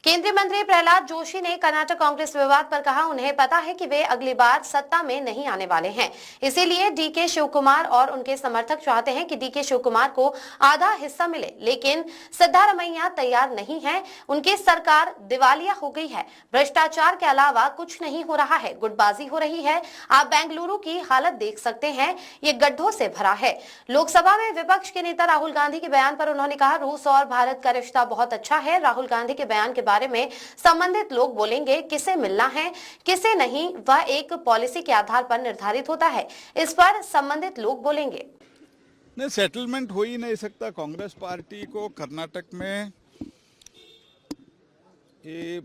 केंद्रीय मंत्री प्रहलाद जोशी ने कर्नाटक कांग्रेस विवाद पर कहा, उन्हें पता है कि वे अगली बार सत्ता में नहीं आने वाले हैं। इसीलिए डीके शिवकुमार और उनके समर्थक चाहते हैं कि डीके शिवकुमार को आधा हिस्सा मिले, लेकिन सिद्धारमैया तैयार नहीं है। उनकी सरकार दिवालिया हो गई है। भ्रष्टाचार के अलावा कुछ नहीं हो रहा है, गुटबाजी हो रही है। आप बेंगलुरु की हालत देख सकते हैं, ये गड्ढों से भरा है। लोकसभा में विपक्ष के नेता राहुल गांधी के बयान पर उन्होंने कहा, रूस और भारत का रिश्ता बहुत अच्छा है। राहुल गांधी के बयान के बारे में संबंधित लोग बोलेंगे किसे मिलना है किसे नहीं, वह एक पॉलिसी के आधार पर निर्धारित होता है। इस पर संबंधित लोग बोलेंगे। नहीं, सेटलमेंट हो ही नहीं सकता। कांग्रेस पार्टी को कर्नाटक में ये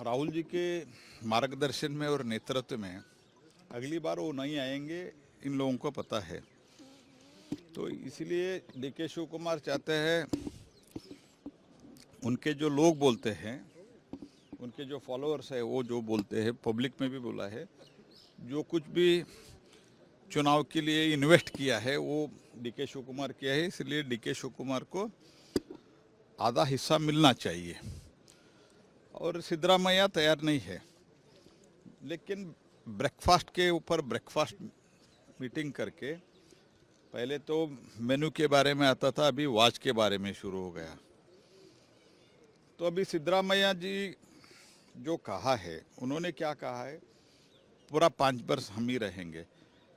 राहुल जी के मार्गदर्शन में और नेतृत्व में अगली बार वो नहीं आएंगे, इन लोगों को पता है। तो इसलिए डीके शिव कुमार चाहते हैं, उनके जो लोग बोलते हैं, उनके जो फॉलोअर्स है, वो जो बोलते हैं, पब्लिक में भी बोला है, जो कुछ भी चुनाव के लिए इन्वेस्ट किया है वो डीके शिव कुमार किया है। इसलिए डीके शिव कुमार को आधा हिस्सा मिलना चाहिए। और सिद्धरामैया तैयार नहीं है, लेकिन ब्रेकफास्ट के ऊपर ब्रेकफास्ट मीटिंग करके, पहले तो मेनू के बारे में आता था, अभी वाच के बारे में शुरू हो गया। तो अभी सिद्धरामैया जी जो कहा है, उन्होंने क्या कहा है, पूरा 5 वर्ष हम ही रहेंगे।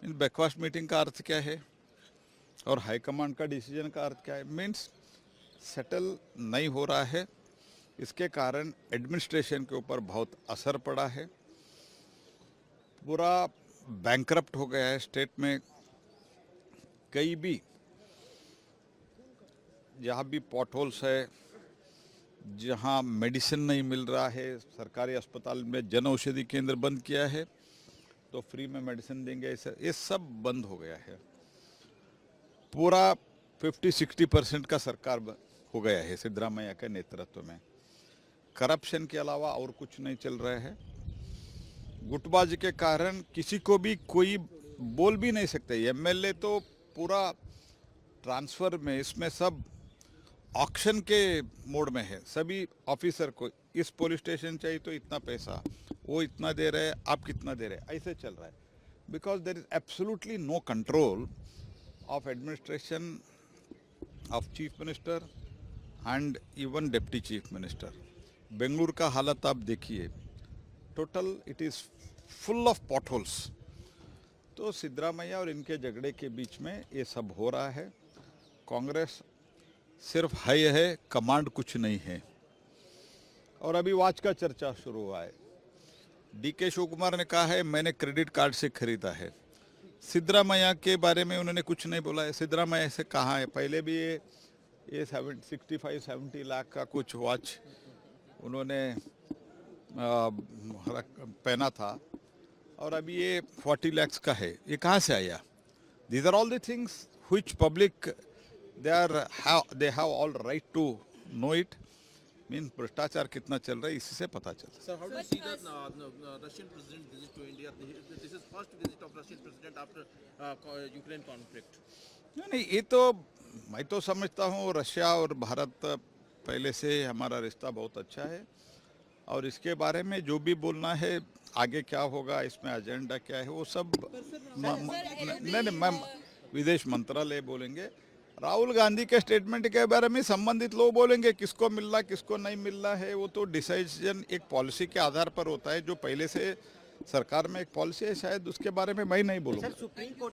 इन ब्रेकफास्ट मीटिंग का अर्थ क्या है और हाईकमांड का डिसीजन का अर्थ क्या है? मीन्स सेटल नहीं हो रहा है। इसके कारण एडमिनिस्ट्रेशन के ऊपर बहुत असर पड़ा है। पूरा बैंकरप्ट हो गया है स्टेट में। कई भी जहाँ भी पॉट होल्स है, जहाँ मेडिसिन नहीं मिल रहा है, सरकारी अस्पताल में जन औषधि केंद्र बंद किया है तो फ्री में मेडिसिन देंगे, ऐसा ये सब बंद हो गया है। पूरा 50-60% का सरकार हो गया है सिद्धरामैया के नेतृत्व में। करप्शन के अलावा और कुछ नहीं चल रहा है। गुटबाजी के कारण किसी को भी कोई बोल भी नहीं सकते। एमएलए तो पूरा ट्रांसफर में, इसमें सब ऑक्शन के मोड में है। सभी ऑफिसर को इस पुलिस स्टेशन चाहिए तो इतना पैसा, वो इतना दे रहे हैं, आप कितना दे रहे हैं, ऐसे चल रहा है। Because there is absolutely no control of administration of chief minister and even deputy chief minister. Bengaluru का हालत आप देखिए, total it is full of potholes. तो सिद्धरामैया और इनके झगड़े के बीच में ये सब हो रहा है। कांग्रेस सिर्फ है, कमांड कुछ नहीं है। और अभी वाच का चर्चा शुरू हुआ है। डीके शिव कुमार ने कहा है मैंने क्रेडिट कार्ड से खरीदा है। सिद्धरामैया के बारे में उन्होंने कुछ नहीं बोला है। सिद्धरामैया से कहा है, पहले भी ये 65-70 लाख का कुछ वॉच उन्होंने पहना था, और अभी ये 40 lakhs का है। ये कहाँ से आया? These are all the things which public they have all right to know it. Mean भ्रष्टाचार कितना चल रहा है, इसी से पता चलता है। Sir, how do you see the Russian president visit to India? This is first visit of Russian president after Ukraine conflict. नहीं, ये तो मैं तो समझता हूँ रशिया और भारत पहले से हमारा रिश्ता बहुत अच्छा है, और इसके बारे में जो भी बोलना है, आगे क्या होगा, इसमें एजेंडा क्या है, वो सब नहीं, मैं विदेश मंत्रालय बोलेंगे। राहुल गांधी के स्टेटमेंट के बारे में संबंधित लोग बोलेंगे, किसको मिलना किसको नहीं मिलना है, वो तो डिसीजन एक पॉलिसी के आधार पर होता है। जो पहले से सरकार में एक पॉलिसी है, शायद उसके बारे में मैं नहीं बोलूँगा।